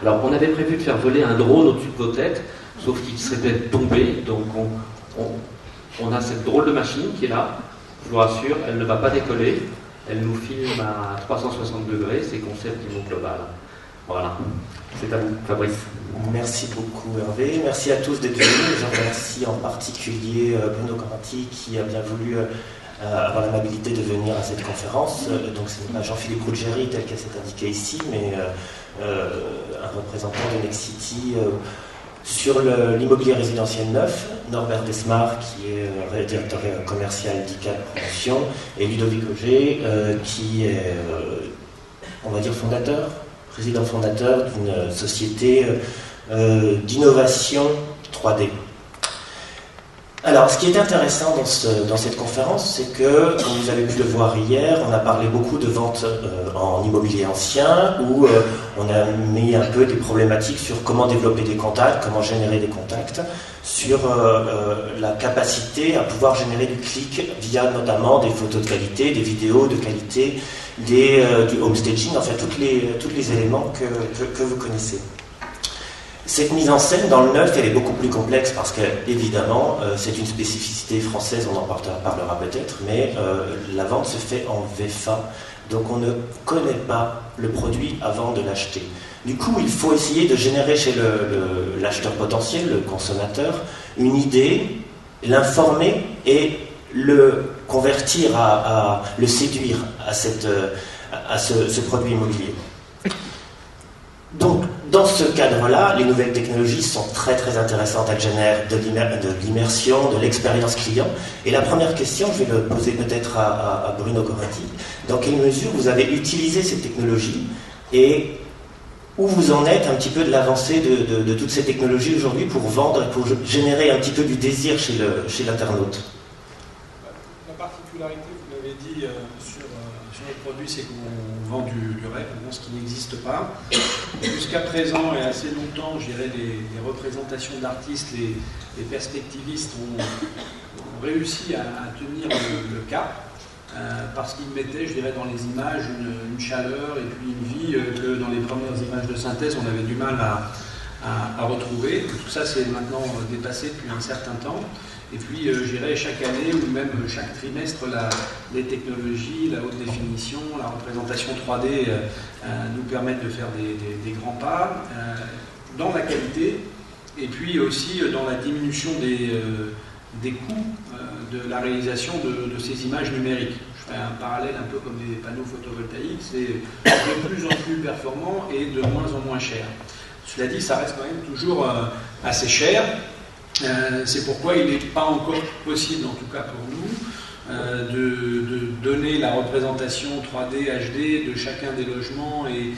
Alors, on avait prévu de faire voler un drone au-dessus de vos têtes, sauf qu'il serait tombé, donc on a cette drôle de machine qui est là, je vous rassure, elle ne va pas décoller, elle nous filme à 360 degrés, c'est concept niveau global. Voilà, c'est à vous, Fabrice. Merci beaucoup Hervé, merci à tous d'être venus. Je remercie en particulier Bruno Corrati qui a bien voulu avoir l'amabilité de venir à cette conférence. Donc ce n'est pas Jean-Philippe Ruggieri tel qu'elle s'est indiqué ici, mais un représentant de Nexity sur l'immobilier résidentiel neuf, Norbert Desmar qui est directeur commercial d'ICAD Promotion, et Ludovic Auger qui est, on va dire, président fondateur d'une société d'innovation 3D. Alors, ce qui est intéressant dans cette conférence, c'est que, comme vous avez pu le voir hier, on a parlé beaucoup de vente en immobilier ancien, où on a mis un peu des problématiques sur comment développer des contacts, comment générer des contacts, sur la capacité à pouvoir générer du clic via notamment des photos de qualité, des vidéos de qualité, du homestaging, enfin tous les éléments que vous connaissez. Cette mise en scène dans le neuf, elle est beaucoup plus complexe parce que, évidemment, c'est une spécificité française, on en parlera peut-être, mais la vente se fait en VFA, donc on ne connaît pas le produit avant de l'acheter. Du coup, il faut essayer de générer chez l'acheteur potentiel, le consommateur, une idée, l'informer et le convertir, le séduire à ce produit immobilier. Donc, dans ce cadre-là, les nouvelles technologies sont très très intéressantes. Elles génèrent de l'immersion, de l'expérience client. Et la première question, je vais le poser peut-être à Bruno Corrati. Dans quelle mesure vous avez utilisé ces technologies et où vous en êtes un petit peu de l'avancée de toutes ces technologies aujourd'hui pour vendre et pour générer un petit peu du désir chez l'internaute? La particularité, vous l'avez dit, sur notre produit, c'est qu'on vend du rêve, ce qui n'existe pas. Jusqu'à présent et assez longtemps, je dirais, les représentations d'artistes, les perspectivistes ont réussi à tenir le cap, parce qu'ils mettaient, je dirais, dans les images une chaleur et puis une vie que dans les premières images de synthèse, on avait du mal à retrouver. Tout ça, c'est maintenant dépassé depuis un certain temps. Et puis, je dirais, chaque année ou même chaque trimestre, les technologies, la haute définition, la représentation 3D nous permettent de faire des grands pas dans la qualité et puis aussi dans la diminution des coûts de la réalisation de ces images numériques. Je fais un parallèle un peu comme des panneaux photovoltaïques, c'est de plus en plus performant et de moins en moins cher. Cela dit, ça reste quand même toujours assez cher. C'est pourquoi il n'est pas encore possible, en tout cas pour nous, de donner la représentation 3D, HD de chacun des logements et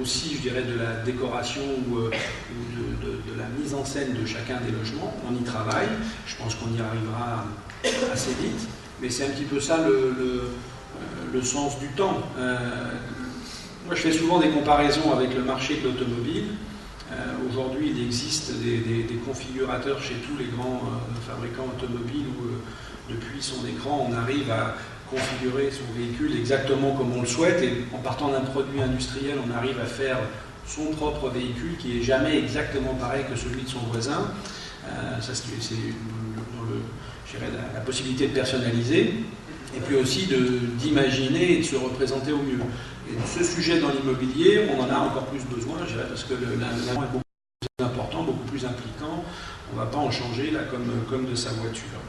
aussi, je dirais, de la décoration ou de la mise en scène de chacun des logements. On y travaille, je pense qu'on y arrivera assez vite, mais c'est un petit peu ça le sens du temps. Moi, je fais souvent des comparaisons avec le marché de l'automobile. Aujourd'hui, il existe des configurateurs chez tous les grands fabricants automobiles où, depuis son écran, on arrive à configurer son véhicule exactement comme on le souhaite et en partant d'un produit industriel, on arrive à faire son propre véhicule qui n'est jamais exactement pareil que celui de son voisin. Ça, c'est la possibilité de personnaliser et puis aussi d'imaginer et de se représenter au mieux. Et ce sujet dans l'immobilier, on en a encore plus besoin, je dirais, parce que l'investissement est beaucoup plus important, beaucoup plus impliquant. On ne va pas en changer là comme de sa voiture.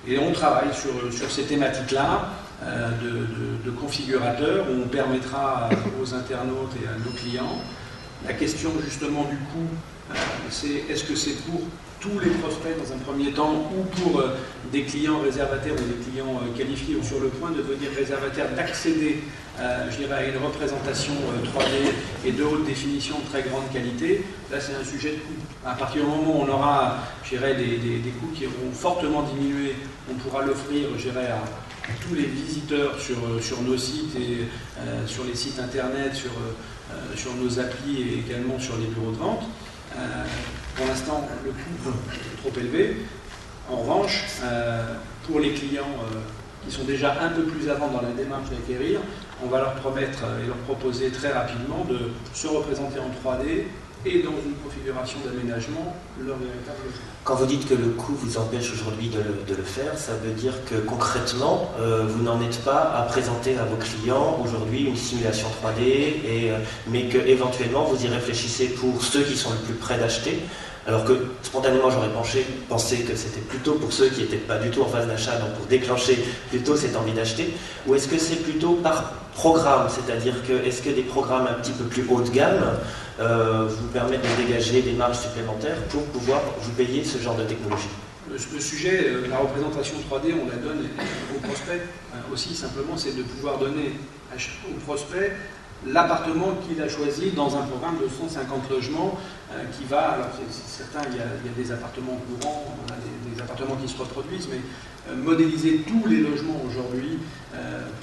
Et on travaille sur ces thématiques-là de configurateurs où on permettra aux internautes et à nos clients. La question justement du coût, c'est est-ce que c'est pour tous les prospects dans un premier temps ou pour des clients réservataires ou des clients qualifiés ou sur le point de devenir réservataires d'accéder je dirais, à une représentation 3D et de haute définition de très grande qualité. Là, c'est un sujet de coût. À partir du moment où on aura, je dirais, des coûts qui auront fortement diminué, on pourra l'offrir, je dirais, à tous les visiteurs sur nos sites et sur les sites internet, sur nos applis et également sur les bureaux de vente. Pour l'instant, le coût est trop élevé. En revanche, pour les clients qui sont déjà un peu plus avant dans la démarche d'acquérir, on va leur promettre et leur proposer très rapidement de se représenter en 3D et dans une configuration d'aménagement leur véritable logement. Quand vous dites que le coût vous empêche aujourd'hui de le faire, ça veut dire que concrètement, vous n'en êtes pas à présenter à vos clients aujourd'hui une simulation 3D, mais que éventuellement vous y réfléchissez pour ceux qui sont le plus près d'acheter, alors que spontanément j'aurais pensé que c'était plutôt pour ceux qui n'étaient pas du tout en phase d'achat, donc pour déclencher plutôt cette envie d'acheter, ou est-ce que c'est plutôt par programme, c'est-à-dire que est-ce que des programmes un petit peu plus haut de gamme vous permettent de dégager des marges supplémentaires pour pouvoir vous payer ce genre de technologie? Le sujet, la représentation 3D, on la donne au prospect aussi, simplement, c'est de pouvoir donner au prospect l'appartement qu'il a choisi dans un programme de 150 logements qui va, alors certains, il y a des appartements courants, on a des appartements qui se reproduisent, mais modéliser tous les logements aujourd'hui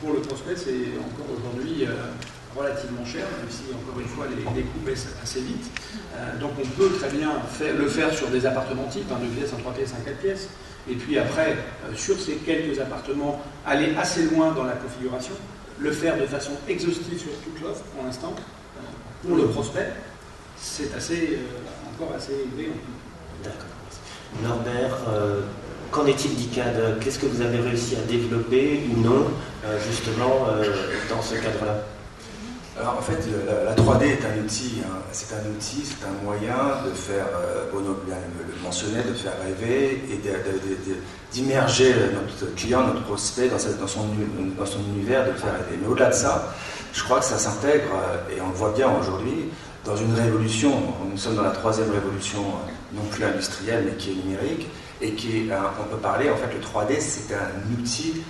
pour le prospect, c'est encore aujourd'hui relativement cher, même si encore une fois les coûts baissent assez vite. Donc on peut très bien le faire sur des appartements types, un 2 pièces, un 3 pièces, un 4 pièces, et puis après, sur ces quelques appartements, aller assez loin dans la configuration, le faire de façon exhaustive sur toute l'offre pour l'instant, pour le prospect, c'est encore assez élevé. D'accord. Norbert, qu'en est-il d'ICAD? Qu'est-ce que vous avez réussi à développer ou non, justement, dans ce cadre-là? Alors en fait, la 3D est un outil, c'est un moyen de faire, Bono bien le mentionnait, de faire rêver et d'immerger notre client, notre prospect dans son univers, de le faire rêver. Mais au-delà de ça, je crois que ça s'intègre, et on le voit bien aujourd'hui, dans une révolution. Nous sommes dans la 3e révolution, non plus industrielle, mais qui est numérique, et on peut parler, en fait, le 3D, c'est un outil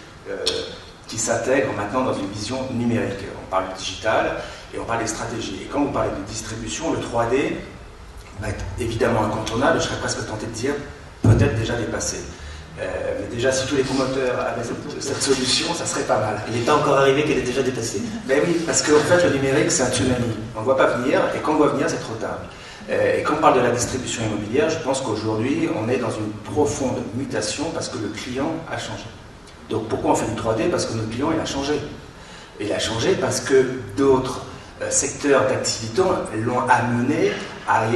qui s'intègre maintenant dans une vision numérique. On parle du digital et on parle des stratégies. Et quand vous parlez de distribution, le 3D va être évidemment incontournable, je serais presque tenté de dire peut-être déjà dépassé. Mais déjà, si tous les promoteurs avaient cette solution, ça serait pas mal. Il n'est pas encore arrivé qu'elle est déjà dépassée. Ben oui, parce qu'en fait, le numérique, c'est un tsunami. On ne voit pas venir, et quand on voit venir, c'est trop tard. Et quand on parle de la distribution immobilière, je pense qu'aujourd'hui, on est dans une profonde mutation parce que le client a changé. Donc pourquoi on fait du 3D? Parce que notre client, il a changé. Il a changé parce que d'autres secteurs d'activité l'ont amené à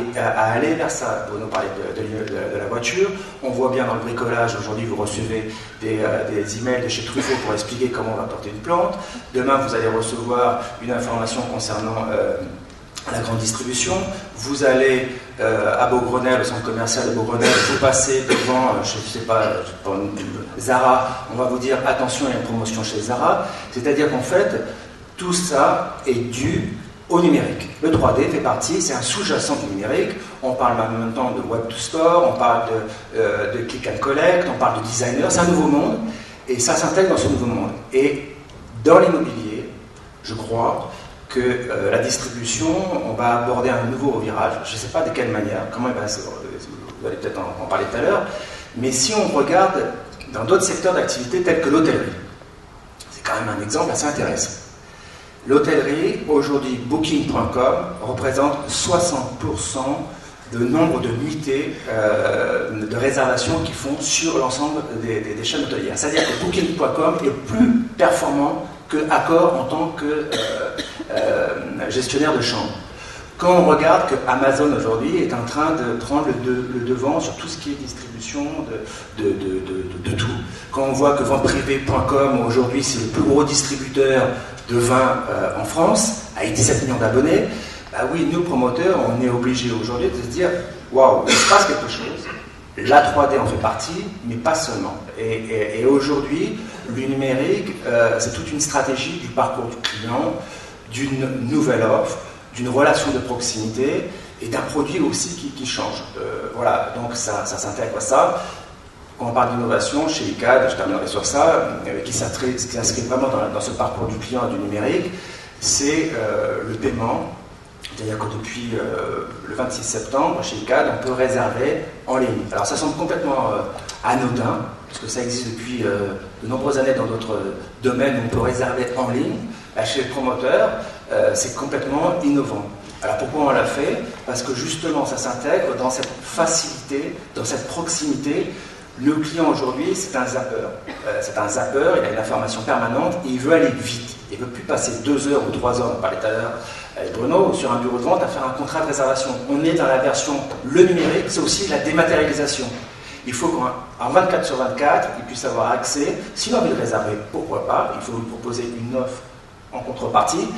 aller vers ça. Bruno parlait de la voiture. On voit bien dans le bricolage, aujourd'hui, vous recevez des emails de chez Truffaut pour expliquer comment on va porter une plante. Demain, vous allez recevoir une information concernant la grande distribution. Vous allez à Beaugrenelle, au centre commercial de Beaugrenelle, vous passez devant, je ne sais pas, Zara, on va vous dire attention, il y a une promotion chez Zara. C'est-à-dire qu'en fait, tout ça est dû au numérique. Le 3D fait partie, c'est un sous-jacent du numérique. On parle en même temps de Web to Store, on parle de Click and Collect, on parle de designer, c'est un nouveau monde, et ça s'intègre dans ce nouveau monde. Et dans l'immobilier, je crois que la distribution, on va aborder un nouveau virage. Je ne sais pas de quelle manière, comment vous allez peut-être en parler tout à l'heure, mais si on regarde dans d'autres secteurs d'activité tels que l'hôtellerie, c'est quand même un exemple assez intéressant. L'hôtellerie, aujourd'hui, Booking.com représente 60% de nombre de nuitées de réservations qu'ils font sur l'ensemble des chaînes hôtelières. C'est-à-dire que Booking.com est plus performant que Accor en tant que gestionnaire de chambre. Quand on regarde que Amazon aujourd'hui est en train de prendre le devant sur tout ce qui est distribution de tout. Quand on voit que venteprivée.com aujourd'hui c'est le plus gros distributeur de vin en France, avec 17 millions d'abonnés, bah oui, nous promoteurs, on est obligés aujourd'hui de se dire waouh, il se passe quelque chose. La 3D en fait partie, mais pas seulement. Et aujourd'hui, le numérique, c'est toute une stratégie du parcours du client, d'une nouvelle offre, d'une relation de proximité et d'un produit aussi qui change. Voilà, donc ça s'intègre à ça. Quand on parle d'innovation, chez ICAD, je terminerai sur ça, qui s'inscrit vraiment dans ce parcours du client et du numérique, c'est le paiement. C'est-à-dire que depuis le 26 septembre, chez ICAD, on peut réserver en ligne. Alors ça semble complètement anodin, parce que ça existe depuis de nombreuses années dans d'autres domaines où on peut réserver en ligne. Là, chez le promoteur, c'est complètement innovant. Alors pourquoi on l'a fait? Parce que justement, ça s'intègre dans cette facilité, dans cette proximité. Le client aujourd'hui, c'est un zappeur. Il a une information permanente et il veut aller vite. Il ne veut plus passer 2 heures ou 3 heures, on parlait tout à l'heure avec Bruno, sur un bureau de vente à faire un contrat de réservation. On est dans la version le numérique, c'est aussi la dématérialisation. Il faut qu'en 24 sur 24, il puisse avoir accès. S'il a envie de réserver, pourquoi pas, il faut lui proposer une offre en contrepartie.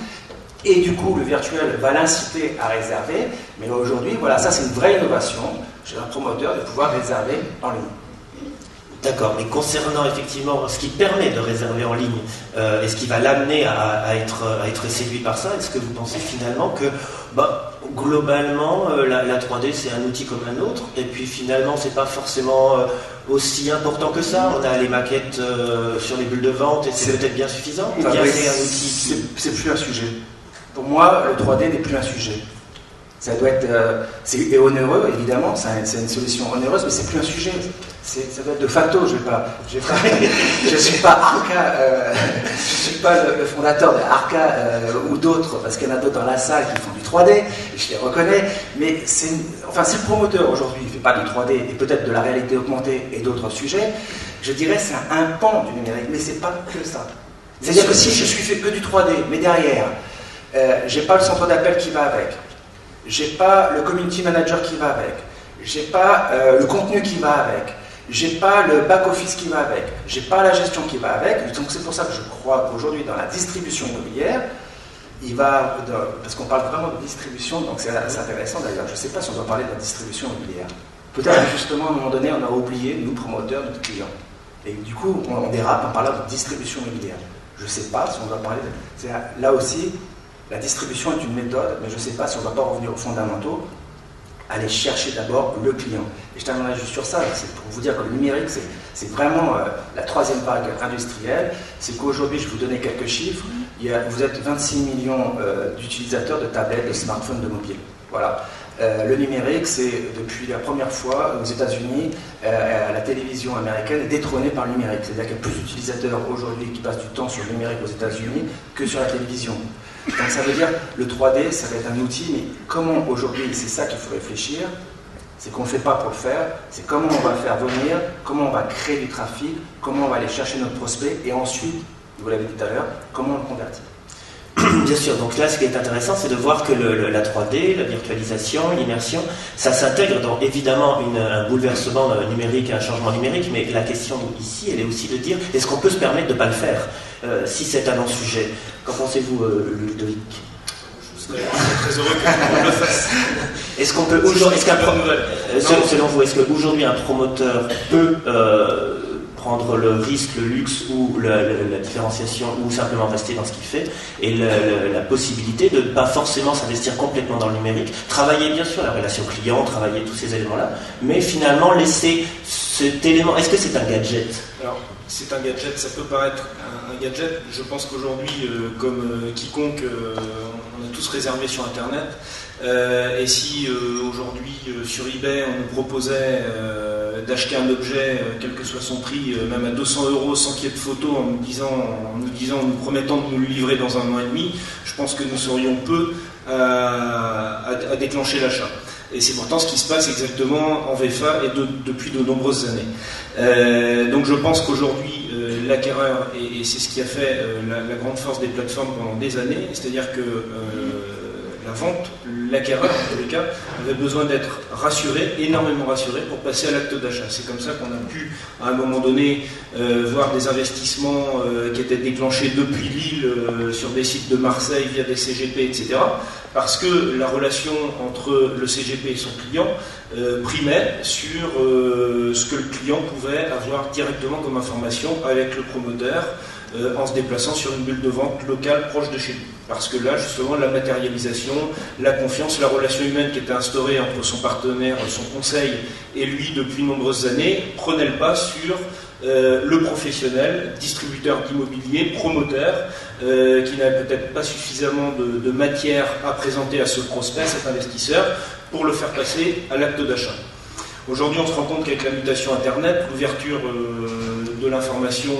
Et du coup, le virtuel va l'inciter à réserver. Mais aujourd'hui, voilà, ça c'est une vraie innovation chez un promoteur de pouvoir réserver en ligne. D'accord, mais concernant effectivement ce qui permet de réserver en ligne et ce qui va l'amener à être séduit par ça, est-ce que vous pensez finalement que globalement la 3D c'est un outil comme un autre et puis finalement c'est pas forcément aussi important que ça, on a les maquettes sur les bulles de vente et c'est peut-être bien suffisant ou bien c'est un outil c'est plus un sujet. Pour moi, le 3D n'est plus un sujet. Ça doit être, c'est onéreux, évidemment, c'est une solution onéreuse, mais c'est plus un sujet. Ça doit être de facto. Je suis pas Arca, je suis pas le fondateur de Arca ou d'autres, parce qu'il y en a d'autres dans la salle qui font du 3D, et je les reconnais. Mais si le promoteur aujourd'hui ne fait pas du 3D et peut-être de la réalité augmentée et d'autres sujets, je dirais c'est un pan du numérique, mais c'est pas que ça. C'est-à-dire que si je suis fait que du 3D, mais derrière, j'ai pas le centre d'appel qui va avec. J'ai pas le community manager qui va avec, j'ai pas le contenu qui va avec, j'ai pas le back-office qui va avec, j'ai pas la gestion qui va avec. Donc c'est pour ça que je crois qu'aujourd'hui dans la distribution immobilière, parce qu'on parle vraiment de distribution, donc c'est intéressant d'ailleurs, je sais pas si on doit parler de la distribution immobilière. Peut-être justement à un moment donné on a oublié, nous promoteurs, notre client. Et du coup on dérape en parlant de distribution immobilière. Je sais pas si on doit parler de... Là aussi, la distribution est une méthode, mais je ne sais pas si on ne va pas revenir aux fondamentaux, aller chercher d'abord le client. Et je terminerai juste sur ça, c'est pour vous dire que le numérique, c'est vraiment la troisième vague industrielle. C'est qu'aujourd'hui, je vais vous donner quelques chiffres, vous êtes 26 millions d'utilisateurs de tablettes, de smartphones, de mobiles. Voilà. Le numérique, c'est depuis la première fois aux États-Unis, la télévision américaine est détrônée par le numérique. C'est-à-dire qu'il y a plus d'utilisateurs aujourd'hui qui passent du temps sur le numérique aux États-Unis que sur la télévision. Donc ça veut dire le 3D, ça va être un outil, mais comment aujourd'hui, c'est ça qu'il faut réfléchir, c'est qu'on ne fait pas pour le faire, c'est comment on va faire venir, comment on va créer du trafic, comment on va aller chercher notre prospect, et ensuite, vous l'avez dit tout à l'heure, comment on le convertit. Bien sûr, donc là ce qui est intéressant c'est de voir que la 3D, la virtualisation, l'immersion, ça s'intègre dans évidemment un bouleversement numérique, un changement numérique, mais la question ici elle est aussi de dire est-ce qu'on peut se permettre de ne pas le faire si c'est un non-sujet. Qu'en pensez-vous Ludovic? Je serais très heureux qu'on le fasse. Est-ce qu'on peut aujourd'hui, selon vous, est-ce qu'aujourd'hui un promoteur peut prendre le risque, le luxe ou la différenciation ou simplement rester dans ce qu'il fait et la possibilité de ne pas forcément s'investir complètement dans le numérique, travailler bien sûr la relation client, travailler tous ces éléments-là, mais finalement laisser cet élément, est-ce que c'est un gadget? Alors, c'est un gadget, ça peut paraître un gadget, je pense qu'aujourd'hui, comme quiconque, on a tous réservé sur Internet, et si aujourd'hui sur eBay on nous proposait d'acheter un objet, quel que soit son prix, même à 200 € sans qu'il y ait de photos, en nous promettant de nous le livrer dans 1 mois et demi, je pense que nous serions peu à déclencher l'achat. Et c'est pourtant ce qui se passe exactement en VFA et depuis de nombreuses années. Donc je pense qu'aujourd'hui, l'acquéreur, et c'est ce qui a fait la grande force des plateformes pendant des années, c'est-à-dire que la vente, l'acquéreur en tous les cas, avait besoin d'être rassuré, énormément rassuré, pour passer à l'acte d'achat. C'est comme ça qu'on a pu, à un moment donné, voir des investissements qui étaient déclenchés depuis Lille, sur des sites de Marseille, via des CGP, etc. Parce que la relation entre le CGP et son client primait sur ce que le client pouvait avoir directement comme information avec le promoteur, en se déplaçant sur une bulle de vente locale proche de chez lui. Parce que là, justement, la matérialisation, la confiance, la relation humaine qui était instaurée entre son partenaire, son conseil et lui depuis de nombreuses années, prenait le pas sur le professionnel, distributeur d'immobilier, promoteur, qui n'avait peut-être pas suffisamment de matière à présenter à ce prospect, cet investisseur, pour le faire passer à l'acte d'achat. Aujourd'hui, on se rend compte qu'avec la mutation Internet, l'ouverture de l'information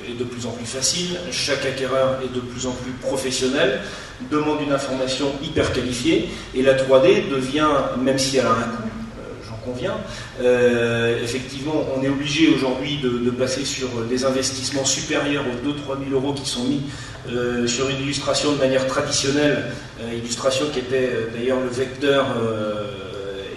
est de plus en plus facile, chaque acquéreur est de plus en plus professionnel, demande une information hyper qualifiée, et la 3D devient, même si elle a un coût, j'en convient. Effectivement, on est obligé aujourd'hui de passer sur des investissements supérieurs aux 2-3 000 euros qui sont mis sur une illustration de manière traditionnelle, illustration qui était d'ailleurs le vecteur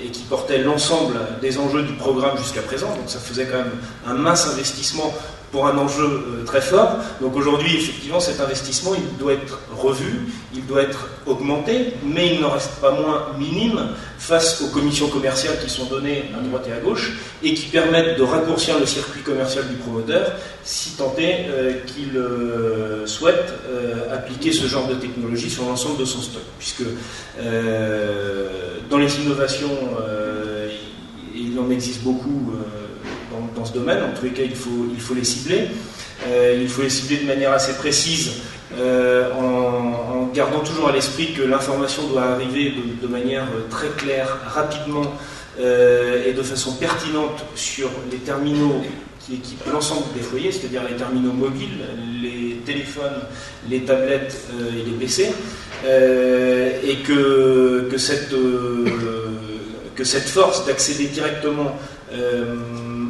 et qui portait l'ensemble des enjeux du programme jusqu'à présent. Donc ça faisait quand même un mince investissement pour un enjeu très fort. Donc aujourd'hui, effectivement, cet investissement, il doit être revu, il doit être augmenté, mais il n'en reste pas moins minime face aux commissions commerciales qui sont données à droite et à gauche et qui permettent de raccourcir le circuit commercial du promoteur, si tant est qu'il souhaite appliquer ce genre de technologie sur l'ensemble de son stock. Puisque dans les innovations, il en existe beaucoup dans ce domaine. En tous les cas, il faut les cibler. Il faut les cibler de manière assez précise en gardant toujours à l'esprit que l'information doit arriver de manière très claire, rapidement et de façon pertinente sur les terminaux qui équipent l'ensemble des foyers, c'est-à-dire les terminaux mobiles, les téléphones, les tablettes et les PC, et que cette force d'accéder directement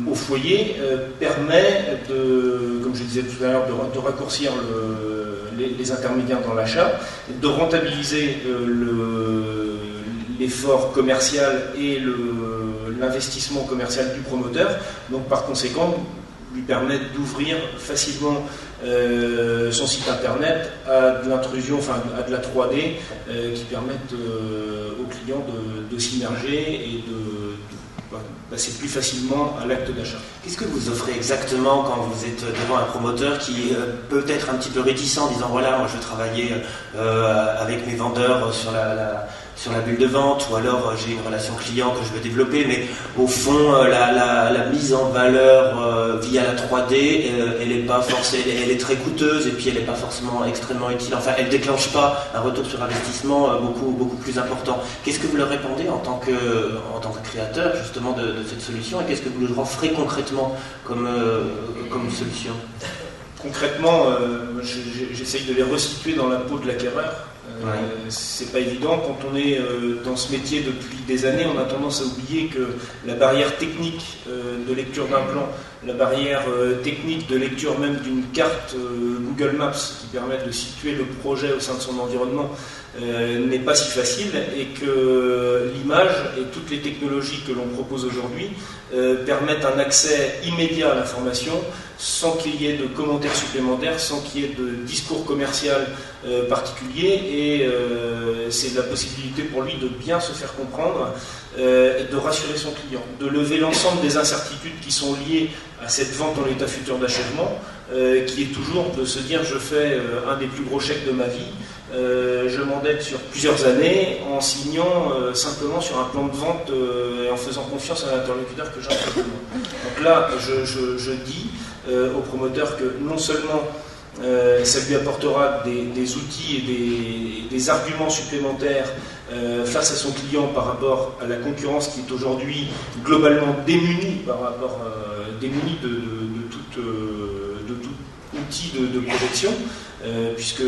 au foyer permet comme je disais tout à l'heure, de raccourcir les intermédiaires dans l'achat, de rentabiliser l'effort commercial et l'investissement commercial du promoteur, donc par conséquent lui permettre d'ouvrir facilement son site internet à de l'intrusion, enfin à de la 3D qui permettent aux clients de s'immerger et de passer plus facilement à l'acte d'achat. Qu'est-ce que vous offrez exactement quand vous êtes devant un promoteur qui peut être un petit peu réticent en disant voilà, moi je veux travailler avec mes vendeurs sur la bulle de vente, ou alors j'ai une relation client que je veux développer, mais au fond la mise en valeur via la 3D, elle est pas forcément, elle est très coûteuse et puis elle n'est pas forcément extrêmement utile. Enfin, elle déclenche pas un retour sur investissement beaucoup plus important. Qu'est-ce que vous leur répondez en tant que créateur justement de cette solution, et qu'est-ce que vous leur offrez concrètement comme solution? Concrètement, j'essaye de les resituer dans la peau de l'acquéreur. Ouais. C'est pas évident. Quand on est dans ce métier depuis des années, on a tendance à oublier que la barrière technique de lecture d'un plan, la barrière technique de lecture même d'une carte Google Maps qui permet de situer le projet au sein de son environnement n'est pas si facile, et que l'image et toutes les technologies que l'on propose aujourd'hui permettent un accès immédiat à l'information sans qu'il y ait de commentaires supplémentaires, sans qu'il y ait de discours commercial particulier, et c'est la possibilité pour lui de bien se faire comprendre et de rassurer son client, de lever l'ensemble des incertitudes qui sont liées à cette vente en état futur d'achèvement, qui est toujours de se dire je fais un des plus gros chèques de ma vie, je m'endette sur plusieurs années en signant simplement sur un plan de vente et en faisant confiance à l'interlocuteur que j'ai en face de moi. Donc là, je dis au promoteur que non seulement ça lui apportera des outils et des arguments supplémentaires face à son client par rapport à la concurrence qui est aujourd'hui globalement démunie par rapport démunie de tout outil de protection, puisque,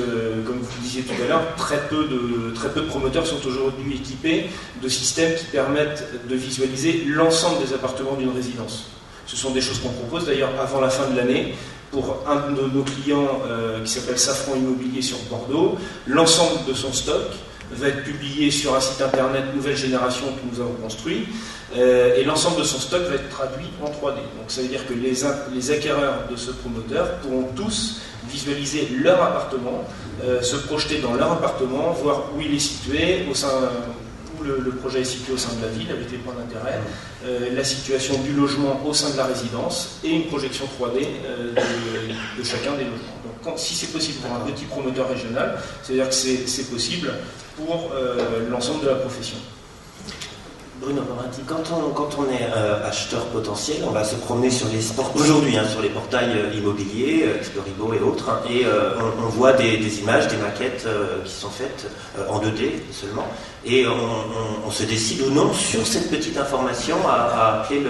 comme vous le disiez tout à l'heure, très peu de promoteurs sont aujourd'hui équipés de systèmes qui permettent de visualiser l'ensemble des appartements d'une résidence. Ce sont des choses qu'on propose d'ailleurs avant la fin de l'année pour un de nos clients qui s'appelle Safran Immobilier sur Bordeaux. L'ensemble de son stock va être publié sur un site internet nouvelle génération que nous avons construit, et l'ensemble de son stock va être traduit en 3D. Donc ça veut dire que les acquéreurs de ce promoteur pourront tous visualiser leur appartement, se projeter dans leur appartement, voir où il est situé, où le projet est situé au sein de la ville, avec les points d'intérêt, la situation du logement au sein de la résidence, et une projection 3D de chacun des logements. Donc si c'est possible pour un petit promoteur régional, c'est-à-dire que c'est possible pour l'ensemble de la profession. Bruno Moranti, quand on est acheteur potentiel, on va se promener sur les aujourd'hui sur les portails immobiliers, Exploribo et autres, et on voit des images, des maquettes qui sont faites en 2D seulement, et on se décide ou non sur cette petite information à appeler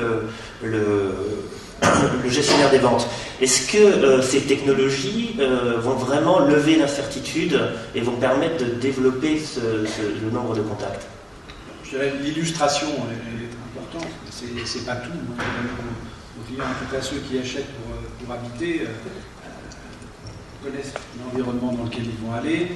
le gestionnaire des ventes. Est-ce que ces technologies vont vraiment lever l'incertitude et vont permettre de développer le nombre de contacts? je dirais l'illustration est importante, c'est pas tout. Nos clients, en tout cas ceux qui achètent pour habiter, connaissent l'environnement dans lequel ils vont aller,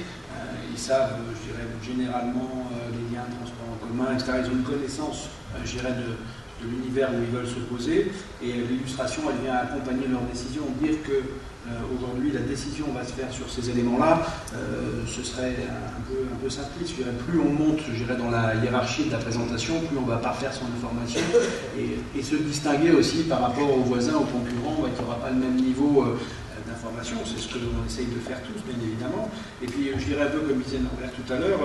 ils savent, je dirais, généralement les liens de transport en commun, etc. Ils ont une connaissance, je dirais, de l'univers où ils veulent se poser, et l'illustration, elle vient accompagner leur décision. Dire que aujourd'hui la décision va se faire sur ces éléments-là, ce serait un peu simpliste. Je dirais, plus on monte, je dirais, dans la hiérarchie de la présentation, plus on va parfaire son information et se distinguer aussi par rapport aux voisins, aux concurrents, qui n'aura pas le même niveau d'information. C'est ce que l'on essaye de faire tous, bien évidemment. Et puis, je dirais un peu comme disait Norbert tout à l'heure,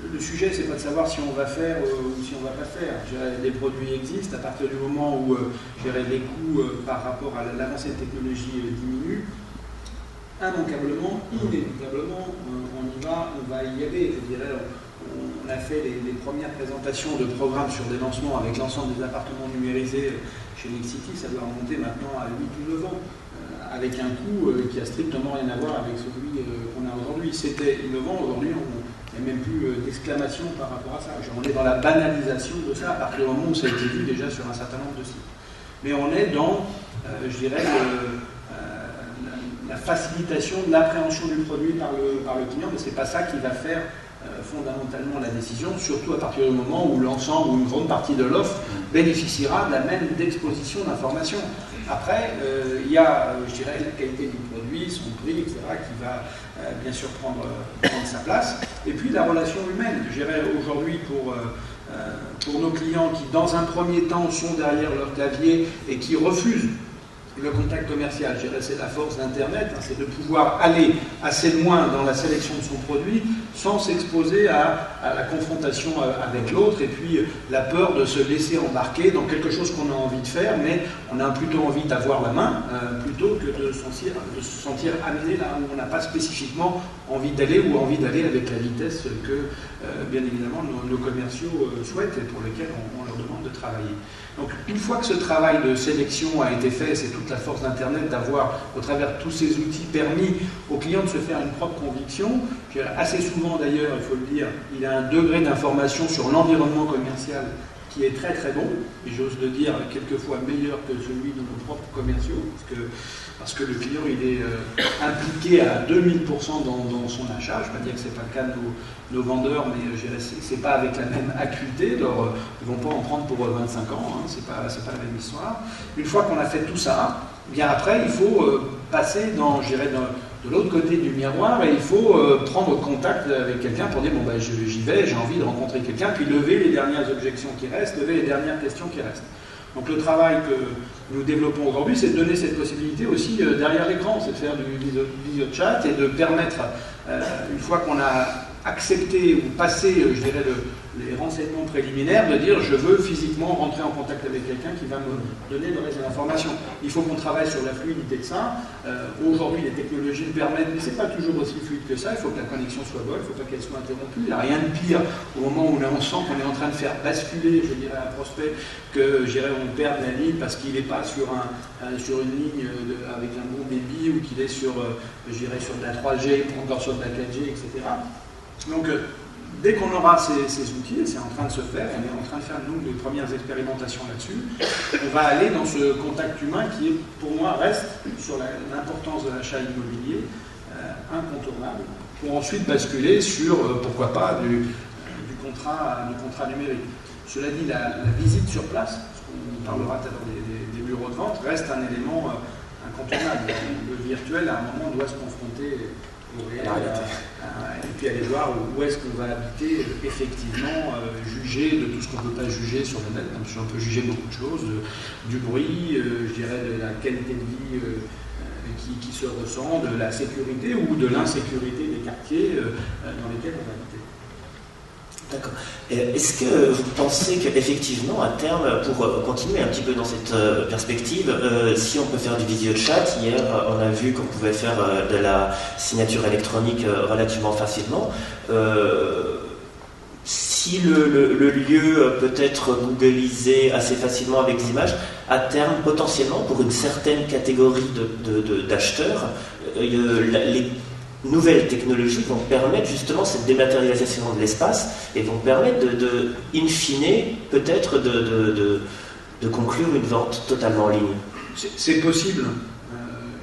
le sujet, c'est pas de savoir si on va faire ou si on va pas faire. Je dirais, les produits existent. À partir du moment où je dirais, les coûts par rapport à l'avancée de technologie diminuent, immanquablement, inévitablement, on va y aller. Je dirais, on a fait les premières présentations de programmes sur des lancements avec l'ensemble des appartements numérisés chez Nexity. Ça doit remonter maintenant à 8 ou 9 ans. Avec un coût qui a strictement rien à voir avec celui qu'on a aujourd'hui. C'était innovant, aujourd'hui il n'y a même plus d'exclamation par rapport à ça. On est dans la banalisation de ça à partir du moment où ça a été vu déjà sur un certain nombre de sites. Mais on est dans, je dirais, la facilitation de l'appréhension du produit par le client, mais ce n'est pas ça qui va faire fondamentalement la décision, surtout à partir du moment où l'ensemble ou une grande partie de l'offre bénéficiera de la même d'exposition d'informations. Après, il y a, je dirais, la qualité du produit, son prix, etc., qui va bien sûr prendre sa place. Et puis la relation humaine. Je dirais aujourd'hui pour nos clients qui, dans un premier temps, sont derrière leur clavier et qui refusent le contact commercial. Je dirais, c'est la force d'Internet, c'est de pouvoir aller assez loin dans la sélection de son produit sans s'exposer à la confrontation avec l'autre et puis la peur de se laisser embarquer dans quelque chose qu'on a envie de faire, mais on a plutôt envie d'avoir la main plutôt que de se sentir amené là où on n'a pas spécifiquement envie d'aller ou envie d'aller avec la vitesse que, bien évidemment, nos commerciaux souhaitent et pour lesquels on leur demande de travailler. Donc, une fois que ce travail de sélection a été fait, c'est toute la force d'Internet d'avoir, au travers de tous ces outils, permis aux clients de se faire une propre conviction. Assez souvent, d'ailleurs, il faut le dire, il a un degré d'information sur l'environnement commercial qui est très très bon, et j'ose le dire, quelquefois meilleur que celui de nos propres commerciaux, parce que le client il est impliqué à 2000% dans son achat. Je ne vais pas dire que ce n'est pas le cas de nos vendeurs, mais ce n'est pas avec la même acuité. Ils ne vont pas en prendre pour 25 ans, ce n'est pas la même histoire. Une fois qu'on a fait tout ça, bien après il faut passer de l'autre côté du miroir et il faut prendre contact avec quelqu'un pour dire bon ben j'y vais, j'ai envie de rencontrer quelqu'un, puis lever les dernières objections qui restent, lever les dernières questions qui restent. Donc le travail que nous développons aujourd'hui, c'est de donner cette possibilité aussi derrière l'écran, c'est de faire du visio chat et de permettre, une fois qu'on a accepté ou passé, je dirais, les renseignements préliminaires, de dire je veux physiquement rentrer en contact avec quelqu'un qui va me donner le reste de l'information. Il faut qu'on travaille sur la fluidité de ça. Aujourd'hui, les technologies le permettent, mais ce n'est pas toujours aussi fluide que ça. Il faut que la connexion soit bonne, il ne faut pas qu'elle soit interrompue. Il n'y a rien de pire au moment où on sent qu'on est en train de faire basculer, je dirais, un prospect, que on perde la ligne parce qu'il n'est pas sur une ligne avec un bon débit ou qu'il est sur de la 3G, encore sur de la 4G, etc. Donc, dès qu'on aura ces outils, et c'est en train de se faire, on est en train de faire, nous, les premières expérimentations là-dessus, on va aller dans ce contact humain qui, pour moi, reste sur l'importance de l'achat immobilier incontournable, pour ensuite basculer sur, pourquoi pas, du contrat numérique. Cela dit, la visite sur place, parce qu'on parlera tout à l'heure des bureaux de vente, reste un élément incontournable. Le virtuel, à un moment, doit se confronter au réel, et puis aller voir où est-ce qu'on va habiter, effectivement, juger de tout ce qu'on ne peut pas juger sur le net, même si on peut juger beaucoup de choses, du bruit, je dirais de la qualité de vie qui se ressent, de la sécurité ou de l'insécurité des quartiers dans lesquels on va habiter. D'accord. Est-ce que vous pensez qu'effectivement, à terme, pour continuer un petit peu dans cette perspective, si on peut faire du visio chat, hier on a vu qu'on pouvait faire de la signature électronique relativement facilement, si le lieu peut être googlisé assez facilement avec des images, à terme, potentiellement, pour une certaine catégorie d'acheteurs, nouvelles technologies vont permettre justement cette dématérialisation de l'espace et vont permettre in fine, peut-être de conclure une vente totalement en ligne. C'est possible.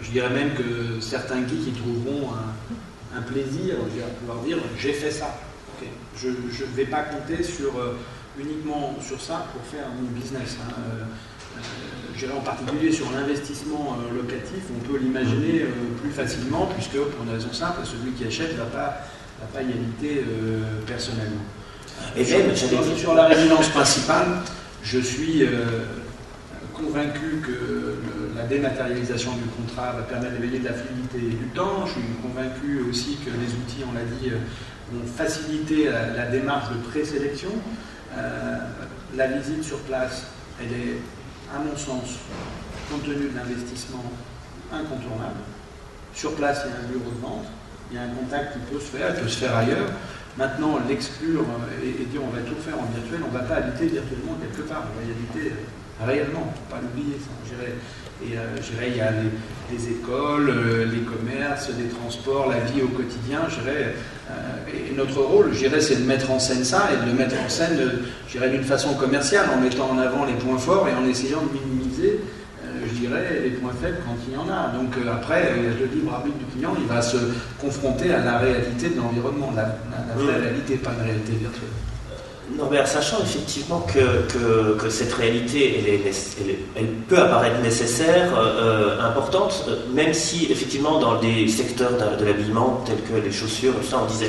Je dirais même que certains geeks y trouveront un plaisir à pouvoir dire j'ai fait ça. Okay. Je ne vais pas compter uniquement sur ça pour faire mon business. Je dirais en particulier sur l'investissement locatif, on peut l'imaginer plus facilement puisque pour une raison simple, celui qui achète ne va pas y habiter personnellement. Et même, sur la résidence principale, je suis convaincu que la dématérialisation du contrat va permettre d'éveiller de la fluidité du temps. Je suis convaincu aussi que les outils, on l'a dit, vont faciliter la démarche de présélection. La visite sur place, elle est, à mon sens, compte tenu de l'investissement, incontournable. Sur place, il y a un bureau de vente, il y a un contact qui peut se faire ailleurs. Maintenant, l'exclure et dire on va tout faire en virtuel, on ne va pas habiter virtuellement quelque part, on va y habiter réellement, il ne faut pas l'oublier ça. Et il y a les écoles, les commerces, les transports, la vie au quotidien, et notre rôle, c'est de mettre en scène ça, et de le mettre en scène, d'une façon commerciale, en mettant en avant les points forts et en essayant de minimiser, les points faibles quand il y en a. Donc après, il y a le libre arbitre du client, il va se confronter à la réalité de l'environnement, la vraie réalité, pas une réalité virtuelle. Norbert, sachant effectivement que cette réalité, elle peut apparaître nécessaire, importante, même si effectivement dans des secteurs de l'habillement tels que les chaussures, tout ça, on disait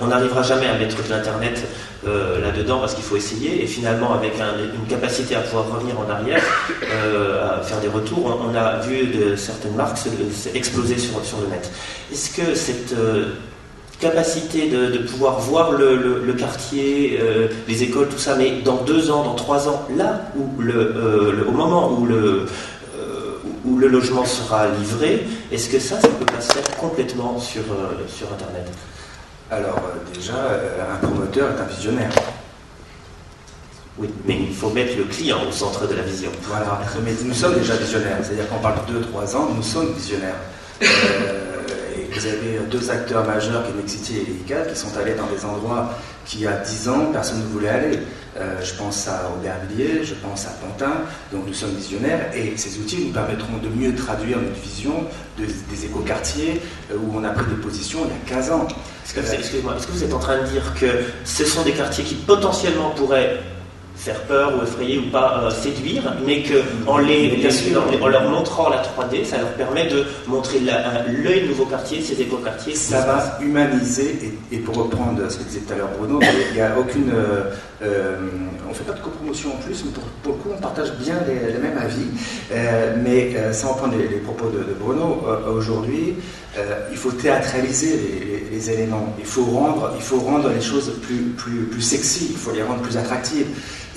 on n'arrivera jamais à mettre de l'internet là-dedans parce qu'il faut essayer, et finalement avec une capacité à pouvoir revenir en arrière, à faire des retours, on a vu certaines marques exploser sur le net. Est-ce que cette capacité de pouvoir voir le quartier, les écoles, tout ça, mais dans 2 ans, dans 3 ans, là où au moment où le logement sera livré, est-ce que ça peut pas se faire complètement sur Internet? Alors déjà, un promoteur est un visionnaire. Oui, mais il faut mettre le client au centre de la vision. Voilà, mais nous sommes déjà visionnaires, c'est-à-dire qu'on parle de 2-3 ans, nous sommes visionnaires. Vous avez 2 acteurs majeurs, qui est Nexity et Icade, qui sont allés dans des endroits qui, il y a 10 ans, personne ne voulait aller. Je pense à Aubervilliers, je pense à Pantin, donc nous sommes visionnaires, et ces outils nous permettront de mieux traduire notre vision des écoquartiers où on a pris des positions il y a 15 ans. Excusez-moi, est-ce que vous êtes en train de dire que ce sont des quartiers qui potentiellement pourraient faire peur ou effrayer ou pas séduire, mais qu'en leur montrant la 3D, ça leur permet de montrer le nouveau quartier, ces éco-quartiers. Ça va humaniser, et pour reprendre ce que disait tout à l'heure Bruno, il n'y a aucune... on ne fait pas de copromotion en plus, mais pour le coup on partage bien les mêmes avis, mais sans reprendre les propos de Bruno, aujourd'hui il faut théâtraliser les éléments, il faut rendre les choses plus sexy, il faut les rendre plus attractives.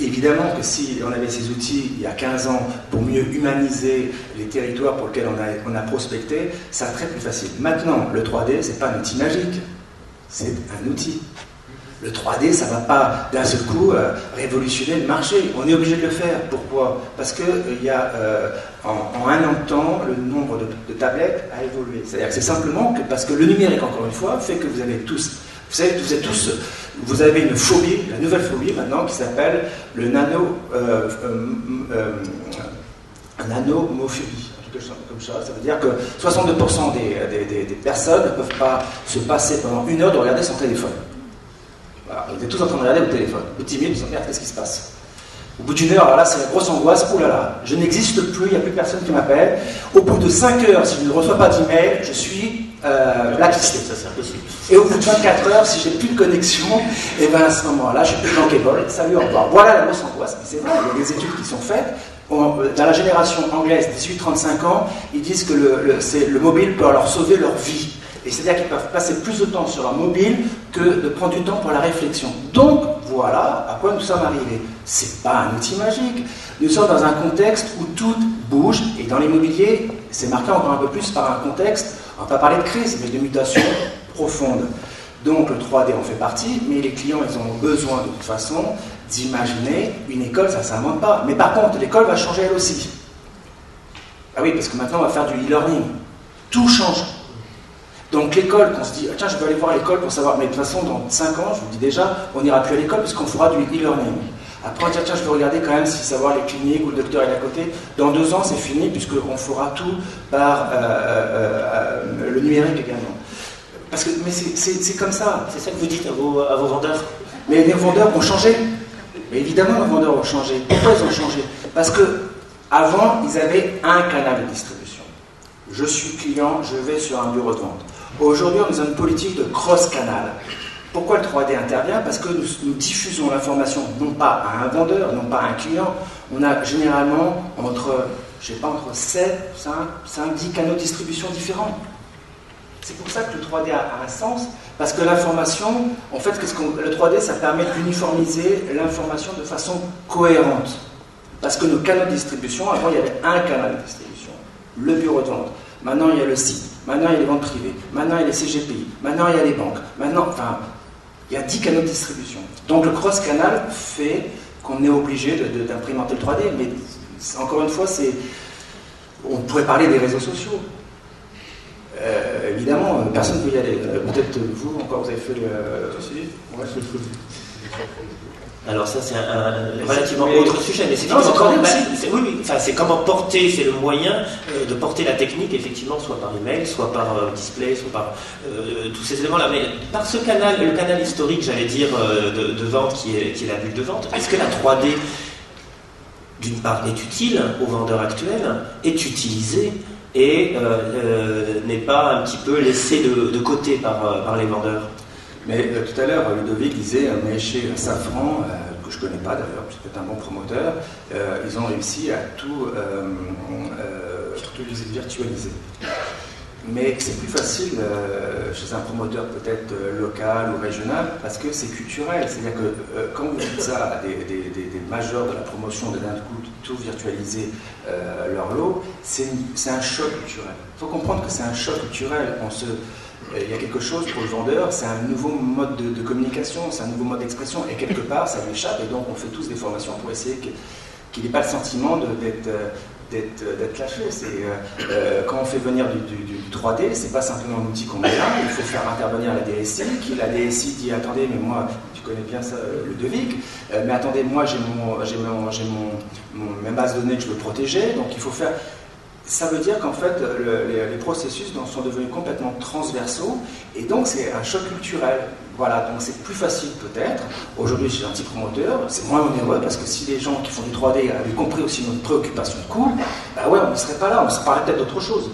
Évidemment que si on avait ces outils il y a 15 ans pour mieux humaniser les territoires pour lesquels on a prospecté, ça serait plus facile. Maintenant, le 3D, c'est pas un outil magique, c'est un outil. Le 3D, ça ne va pas d'un seul coup révolutionner le marché. On est obligé de le faire. Pourquoi? Parce qu'il y a en 1 an de temps, le nombre de tablettes a évolué. C'est-à-dire que c'est simplement parce que le numérique, encore une fois, fait que vous avez tous... Vous avez une phobie, la nouvelle phobie maintenant, qui s'appelle le nanomophobie. Comme ça veut dire que 62% des personnes ne peuvent pas se passer pendant 1 heure de regarder son téléphone. Voilà, vous êtes tous en train de regarder votre téléphone. Au bout de 10 minutes, vous dites, merde, qu'est-ce qui se passe? Au bout d'1 heure, alors là, c'est la grosse angoisse. Oh là là, je n'existe plus, il n'y a plus personne qui m'appelle. Au bout de 5 heures, si je ne reçois pas d'email, je suis blacklisté. Ça, c'est impossible. Et au bout de 24 heures, si j'ai plus de connexion, et bien à ce moment-là, je suis plus bankable. Salut, au revoir. Voilà la grosse angoisse. Mais c'est vrai, il y a des études qui sont faites. Dans la génération anglaise, 18-35 ans, ils disent que le mobile peut leur sauver leur vie. Et c'est-à-dire qu'ils peuvent passer plus de temps sur leur mobile que de prendre du temps pour la réflexion. Donc, voilà à quoi nous sommes arrivés. C'est pas un outil magique. Nous sommes dans un contexte où tout bouge, et dans l'immobilier, c'est marqué encore un peu plus par un contexte, on ne va pas parler de crise, mais de mutation profonde. Donc, le 3D en fait partie, mais les clients, ils ont besoin de toute façon d'imaginer une école, ça ne s'invente pas. Mais par contre, l'école va changer elle aussi. Ah oui, parce que maintenant, on va faire du e-learning. Tout change. Donc l'école, qu'on se dit, tiens, je vais aller voir l'école pour savoir, mais de toute façon, dans 5 ans, je vous dis déjà, on n'ira plus à l'école puisqu'on fera du e-learning. Après, on va dire, tiens, je vais regarder quand même si savoir les cliniques ou le docteur est à côté. Dans 2 ans, c'est fini puisqu'on fera tout par le numérique également. Parce que, mais c'est comme ça. C'est ça que vous dites à vos vendeurs? Mais les vendeurs ont changé. Mais évidemment, les vendeurs ont changé. Pourquoi ils ont changé? Parce que avant, ils avaient un canal de distribution. Je suis client, je vais sur un bureau de vente. Aujourd'hui, on est dans une politique de cross-canal. Pourquoi le 3D intervient? Parce que nous diffusons l'information non pas à un vendeur, non pas à un client. On a généralement entre 7, 5, 10 canaux de distribution différents. C'est pour ça que le 3D a un sens, parce que l'information, en fait, le 3D, ça permet d'uniformiser l'information de façon cohérente. Parce que nos canaux de distribution, avant, il y avait un canal de distribution, le bureau de vente. Maintenant, il y a le site. Maintenant, il y a les ventes privées. Maintenant, il y a les CGPI. Maintenant, il y a les banques. Maintenant, il y a 10 canaux de distribution. Donc, le cross-canal fait qu'on est obligé d'implémenter le 3D. Mais, encore une fois, on pourrait parler des réseaux sociaux. Évidemment, personne ne peut y aller. Peut-être vous, encore, vous avez fait le... Ouais, c'est le... Alors ça, c'est un relativement autre sujet, mais c'est comment porter, c'est le moyen de porter la technique, effectivement, soit par email, soit par display, soit par tous ces éléments-là. Mais par ce canal, le canal historique, j'allais dire, de vente, qui est la bulle de vente, est-ce que la 3D, d'une part, est utile aux vendeurs actuels, est utilisée et n'est pas un petit peu laissée de côté par les vendeurs? Mais tout à l'heure, Ludovic disait, mais chez Safran, que je ne connais pas d'ailleurs, c'est peut-être un bon promoteur, ils ont réussi à tout virtualiser. Mais c'est plus facile chez un promoteur peut-être local ou régional, parce que c'est culturel. C'est-à-dire que quand vous dites ça à des majors de la promotion, de d'un coup tout virtualiser leur lot, c'est un choc culturel. Il faut comprendre que c'est un choc culturel. Il y a quelque chose pour le vendeur, c'est un nouveau mode de communication, c'est un nouveau mode d'expression, et quelque part ça lui échappe, et donc on fait tous des formations pour essayer qu'il n'ait pas le sentiment d'être lâché. Quand on fait venir du 3D, c'est pas simplement un outil qu'on met là, il faut faire intervenir la DSI, la DSI dit attendez, mais moi, tu connais bien ça, Ludovic, mais attendez, moi j'ai mes bases de données que je veux protéger, donc il faut faire. Ça veut dire qu'en fait, les processus sont devenus complètement transversaux, et donc c'est un choc culturel. Voilà, donc c'est plus facile peut-être. Aujourd'hui, chez un petit promoteur, c'est moins onéreux, parce que si les gens qui font du 3D avaient compris aussi notre préoccupation de coût, bah ouais, on ne serait pas là, on se parlait peut-être d'autre chose.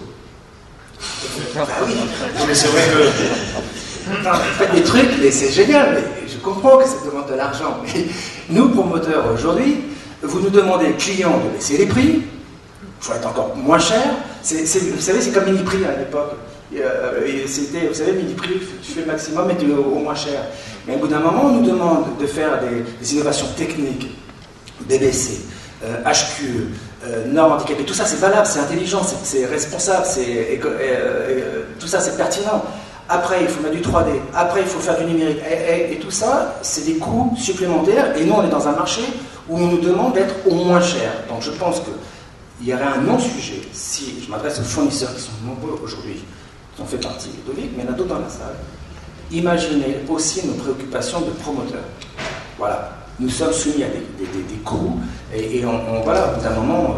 Bah oui, mais c'est vrai que... Vous faites des trucs, mais c'est génial, mais je comprends que ça demande de l'argent. Mais nous, promoteurs, aujourd'hui, vous nous demandez, clients, de baisser les prix. Il faut être encore moins cher. Vous savez, c'est comme Miniprix à l'époque. C'était, vous savez, Miniprix, tu fais le maximum et tu es au moins cher. Mais au bout d'un moment, on nous demande de faire des innovations techniques, BBC, HQE, normes handicapées. Tout ça, c'est valable, c'est intelligent, c'est responsable, tout ça, c'est pertinent. Après, il faut mettre du 3D. Après, il faut faire du numérique. Et tout ça, c'est des coûts supplémentaires. Et nous, on est dans un marché où on nous demande d'être au moins cher. Donc, je pense que il y aurait un non-sujet si je m'adresse aux fournisseurs qui sont nombreux aujourd'hui, qui ont fait partie de Ludovic, mais il y en a d'autres dans la salle. Imaginez aussi nos préoccupations de promoteurs. Voilà, nous sommes soumis à des coûts, et voilà, au bout d'un moment,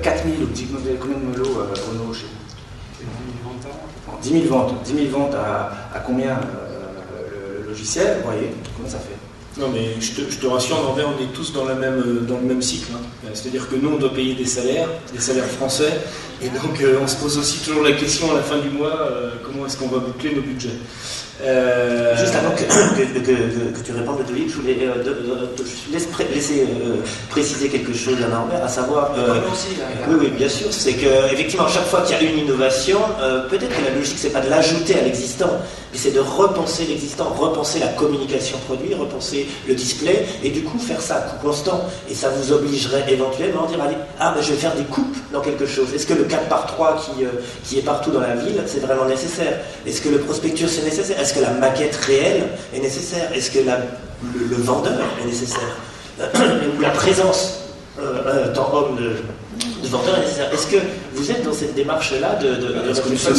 4 000 ou 10 000, vous avez combien de lots Renault chez vous? 10 000 ventes. 10 000 ventes à combien le logiciel? Vous voyez, comment ça fait? Non, mais je te rassure, en vrai, on est tous dans le même cycle. Hein. C'est-à-dire que nous, on doit payer des salaires français, et donc on se pose aussi toujours la question à la fin du mois, comment est-ce qu'on va boucler nos budgets. Juste avant que tu répondes, Ludovic, je voulais laisser préciser quelque chose à Norbert, à savoir... oui, bien sûr, c'est qu'effectivement, chaque fois qu'il y a une innovation, peut-être que la logique, c'est pas de l'ajouter à l'existant, mais c'est de repenser l'existant, repenser la communication produit, repenser le display, et du coup faire ça à coût constant. Et ça vous obligerait éventuellement à dire, allez, je vais faire des coupes dans quelque chose. Est-ce que le 4x3 qui est partout dans la ville, c'est vraiment nécessaire? Est-ce que le prospectus, c'est nécessaire? Est-ce que la maquette réelle est nécessaire? Est-ce que le vendeur est nécessaire? Ou la présence, tant homme de vendeur est nécessaire. Est-ce que vous êtes dans cette démarche-là de réflexion?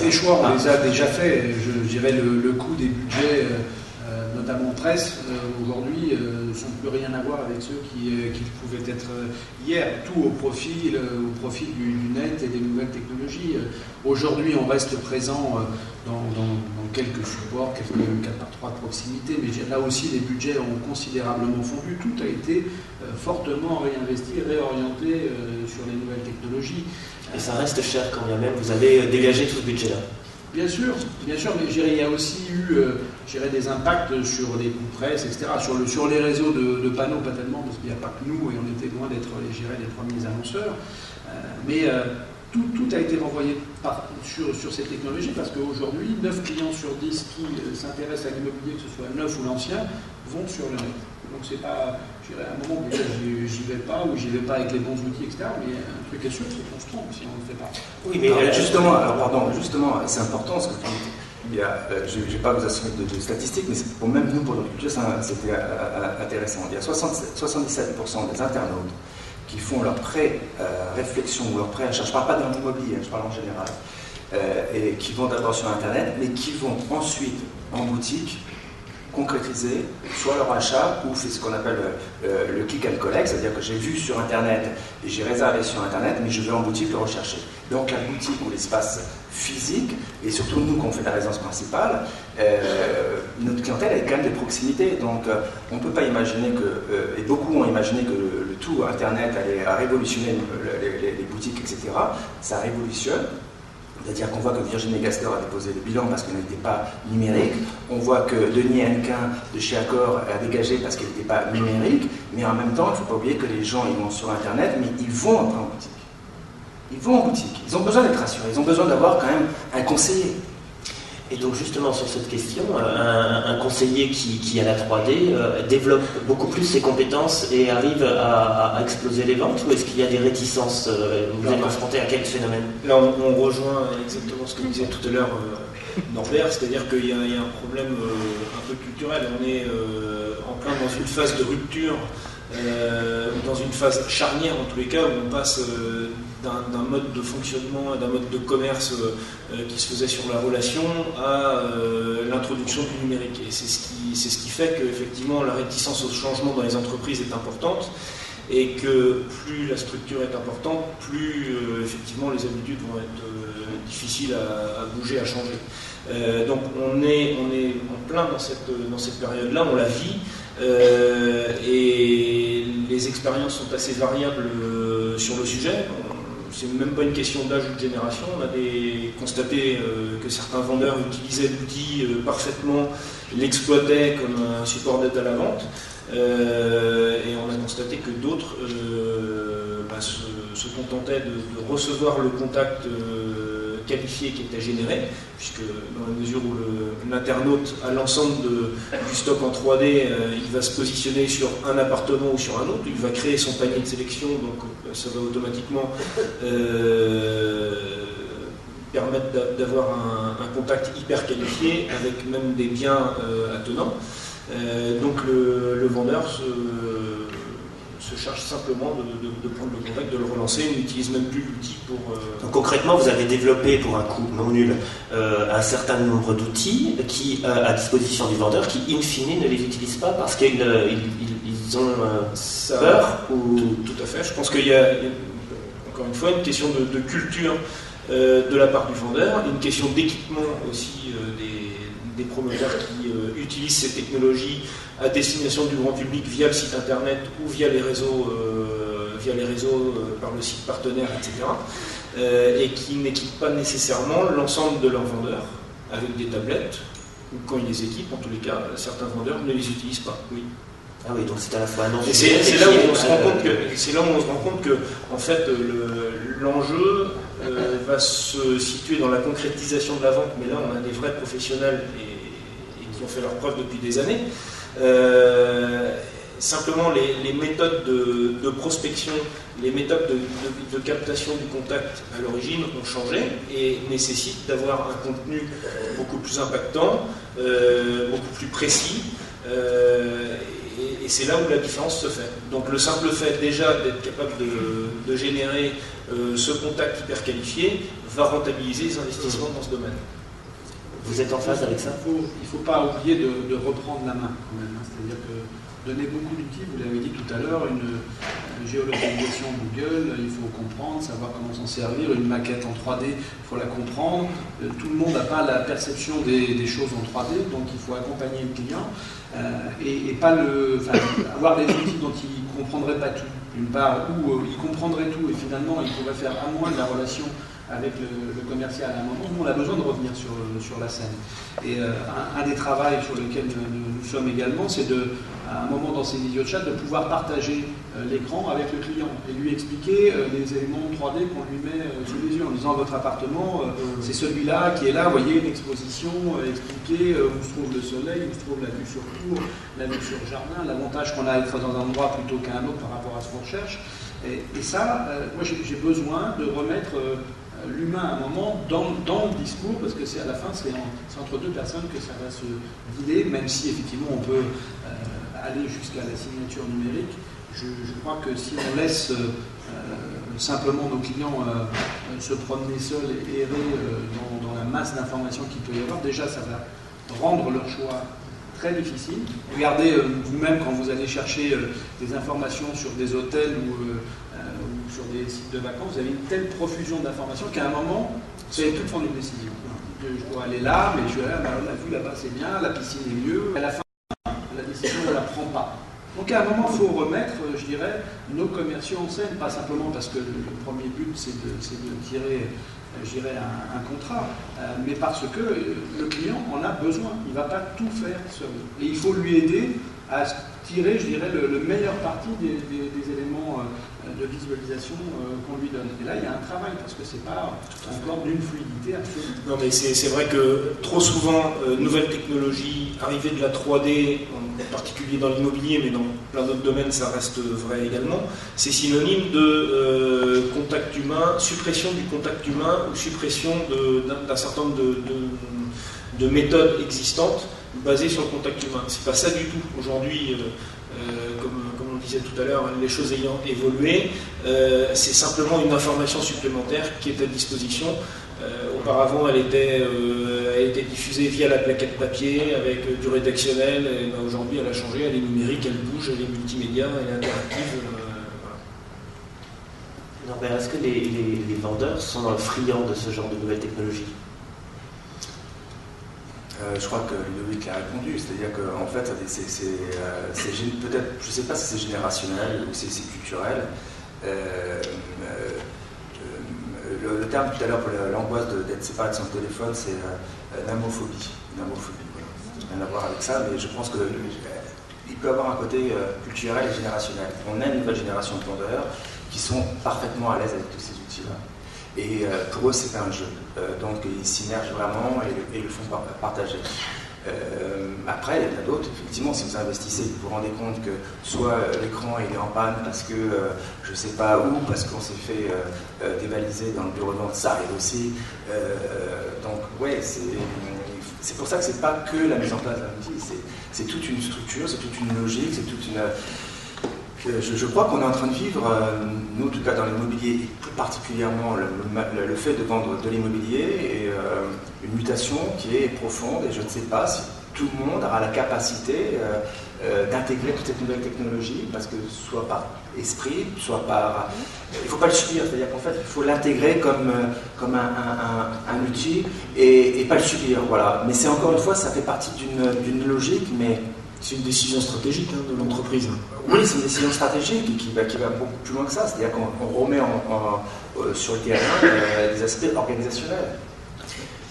Les choix, on les a déjà faits. Je dirais le coût des budgets, notamment presse, aujourd'hui, ne sont plus rien à voir avec ceux qui pouvaient être hier. Tout au profit du net et des nouvelles technologies. Aujourd'hui, on reste présent dans quelques supports, quelques 4x3 de proximité, mais là aussi, les budgets ont considérablement fondu. Tout a été fortement réinvesti et réorienté sur les nouvelles technologies. Et ça reste cher quand bien même vous avez dégagé tout ce budget-là. Bien sûr, mais il y a aussi eu des impacts sur les coûts de presse, etc. Sur les réseaux de panneaux, pas tellement, parce qu'il n'y a pas que nous, et on était loin d'être les premiers annonceurs. Mais tout a été renvoyé sur ces technologies, parce qu'aujourd'hui, 9 clients sur 10 qui s'intéressent à l'immobilier, que ce soit le neuf ou l'ancien, vont sur le net. Donc c'est pas, à un moment où j'y vais pas, ou j'y vais pas avec les bons outils, etc. Mais un truc est sûr, c'est qu'on se trompe si on ne le fait pas. Oui, mais justement, c'est important ce que vous dites. Je ne vais pas vous assumer de statistiques, mais même nous, pour notre culture, c'était intéressant. Il y a 77% des internautes qui font leur pré-réflexion ou leur pré-achat. Je ne parle pas dans l'immobilier, je parle en général. Et qui vont d'abord sur Internet, mais qui vont ensuite en boutique concrétiser soit leur achat ou fait ce qu'on appelle le click and collect, c'est-à-dire que j'ai vu sur Internet et j'ai réservé sur Internet, mais je vais en boutique le rechercher. Donc la boutique ou l'espace physique, et surtout nous, qu'on fait la résidence principale, notre clientèle est quand même de proximité. Donc on ne peut pas imaginer que, et beaucoup ont imaginé que le tout Internet allait révolutionner les boutiques, etc. Ça révolutionne. C'est-à-dire qu'on voit que Virginie Gastor a déposé le bilan parce qu'elle n'était pas numérique. On voit que Denis Hennequin de chez Accor a dégagé parce qu'elle n'était pas numérique. Mais en même temps, il ne faut pas oublier que les gens, ils vont sur Internet, mais ils vont après en boutique. Ils vont en boutique. Ils ont besoin d'être rassurés. Ils ont besoin d'avoir quand même un conseiller. Et donc justement sur cette question, un conseiller qui a la 3D développe beaucoup plus ses compétences et arrive à exploser les ventes, ou est-ce qu'il y a des réticences? Vous êtes confronté à quel phénomène? Là, on rejoint exactement ce que disait tout à l'heure Norbert, c'est-à-dire qu'il y a un problème un peu culturel. On est en plein dans une phase de rupture, dans une phase charnière en tous les cas, où on passe d'un mode de fonctionnement, d'un mode de commerce qui se faisait sur la relation à l'introduction du numérique. Et c'est ce qui fait qu'effectivement la réticence au changement dans les entreprises est importante, et que plus la structure est importante, plus effectivement les habitudes vont être difficiles à bouger, à changer. Donc on est en plein dans cette période-là, on la vit, et les expériences sont assez variables sur le sujet. C'est même pas une question d'âge ou de génération. On a constaté que certains vendeurs utilisaient l'outil parfaitement, l'exploitaient comme un support d'aide à la vente, et on a constaté que d'autres se contentaient de recevoir le contact qualifié qui était généré, puisque dans la mesure où l'internaute a l'ensemble du stock en 3D, il va se positionner sur un appartement ou sur un autre, il va créer son panier de sélection, donc ça va automatiquement permettre d'avoir un contact hyper qualifié avec même des biens attenants. Donc le vendeur se charge simplement de prendre le contact, de le relancer. Il n'utilise même plus l'outil pour... Donc concrètement, vous avez développé pour un coût non nul un certain nombre d'outils à disposition du vendeur qui, in fine, ne les utilisent pas parce qu'ils ont peur ou... Tout à fait. Je pense qu'il y a, encore une fois, une question de culture de la part du vendeur, une question d'équipement aussi des promoteurs qui utilisent ces technologies à destination du grand public via le site internet ou via les réseaux par le site partenaire, etc. Et qui n'équipent pas nécessairement l'ensemble de leurs vendeurs avec des tablettes, ou quand ils les équipent, en tous les cas, certains vendeurs ne les utilisent pas. Oui. Ah oui, donc c'est à la fois un enjeu. C'est là où on se rend compte que, en fait, l'enjeu va se situer dans la concrétisation de la vente, mais là on a des vrais professionnels et qui ont fait leur preuve depuis des années. Simplement les méthodes de prospection, les méthodes de captation du contact à l'origine ont changé et nécessitent d'avoir un contenu beaucoup plus impactant, beaucoup plus précis. Et c'est là où la différence se fait. Donc le simple fait déjà d'être capable de générer ce contact hyper qualifié va rentabiliser les investissements dans ce domaine. Vous êtes en phase avec ça? Il ne faut pas oublier de reprendre la main quand même. C'est-à-dire que donner beaucoup d'outils, vous l'avez dit tout à l'heure, une géolocalisation Google, il faut comprendre, savoir comment s'en servir, une maquette en 3D, il faut la comprendre. Tout le monde n'a pas la perception des choses en 3D, donc il faut accompagner le client et pas avoir des outils dont il ne comprendrait pas tout, d'une part, ou il comprendrait tout et finalement il pourrait faire à moins de la relation avec le commercial à un moment. Nous, on a besoin de revenir sur la scène. Et un des travaux sur lesquels nous sommes également, c'est à un moment dans ces vidéos de chat, de pouvoir partager l'écran avec le client et lui expliquer les éléments 3D qu'on lui met sous les yeux en disant votre appartement, c'est celui-là qui est là, vous voyez, une exposition, expliquer où se trouve le soleil, où se trouve la vue sur cour, la vue sur jardin, l'avantage qu'on a à être dans un endroit plutôt qu'à un autre par rapport à ce qu'on recherche. Et ça, moi j'ai besoin de remettre l'humain à un moment dans le discours, parce que c'est à la fin, c'est entre deux personnes que ça va se dealer, même si effectivement on peut aller jusqu'à la signature numérique. Je crois que si on laisse simplement nos clients se promener seuls et errer dans la masse d'informations qu'il peut y avoir, déjà ça va rendre leur choix très difficile. Regardez vous-même quand vous allez chercher des informations sur des hôtels ou sur des sites de vacances, vous avez une telle profusion d'informations qu'à un moment, vous n'allez plus prendre une décision. Je dois aller là, mais je suis là, la vue là-bas c'est bien, la piscine est mieux. À la fin, la décision on ne la prend pas. Donc à un moment, il faut remettre, je dirais, nos commerciaux en scène, pas simplement parce que le premier but c'est de tirer, je dirais, un contrat, mais parce que le client en a besoin. Il ne va pas tout faire seul. Et il faut lui aider à tirer, je dirais, le meilleur parti des éléments de visualisation qu'on lui donne. Et là, il y a un travail, parce que c'est pas encore d'une fluidité absolue. Non, mais c'est vrai que trop souvent, nouvelles technologies, arrivée de la 3D, en particulier dans l'immobilier, mais dans plein d'autres domaines, ça reste vrai également, c'est synonyme de contact humain, suppression du contact humain ou suppression d'un certain nombre de méthodes existantes basées sur le contact humain. C'est pas ça du tout. Aujourd'hui, comme on disait tout à l'heure, les choses ayant évolué, c'est simplement une information supplémentaire qui est à disposition. Auparavant, elle était diffusée via la plaquette papier avec du rédactionnel, et ben aujourd'hui elle a changé, elle est numérique, elle bouge, elle est multimédia, elle est interactive. Voilà. Norbert, est-ce que les vendeurs sont friands de ce genre de nouvelles technologies? Je crois que Ludovic a répondu, c'est-à-dire qu'en fait, c'est peut-être, je ne sais pas si c'est générationnel ou si c'est culturel. Le terme tout à l'heure pour l'angoisse d'être séparé de son téléphone, c'est namophobie. Voilà. Rien à voir avec ça, mais je pense qu'il peut avoir un côté culturel et générationnel. On a une nouvelle génération de vendeurs qui sont parfaitement à l'aise avec tous ces outils-là. Et pour eux, c'est pas un jeu. Donc ils s'immergent vraiment et le font partager. Après, il y en a d'autres, effectivement, si vous investissez, vous vous rendez compte que soit l'écran il est en panne parce que je ne sais pas où, parce qu'on s'est fait dévaliser dans le bureau de vente, ça arrive aussi. Donc, ouais, c'est pour ça que c'est pas que la mise en place d'un outil, c'est toute une structure, c'est toute une logique, c'est toute une. Je crois qu'on est en train de vivre, nous en tout cas dans l'immobilier, et plus particulièrement le fait de vendre de l'immobilier, et une mutation qui est profonde, et je ne sais pas si tout le monde aura la capacité d'intégrer toute cette nouvelle technologie, parce que soit par esprit, soit par... Il ne faut pas le subir, c'est-à-dire qu'en fait il faut l'intégrer comme un outil et pas le subir, voilà. Mais c'est encore une fois, ça fait partie d'une logique, mais... C'est une décision stratégique de l'entreprise. Oui, c'est une décision stratégique qui va beaucoup plus loin que ça. C'est-à-dire qu'on remet sur le terrain des aspects organisationnels.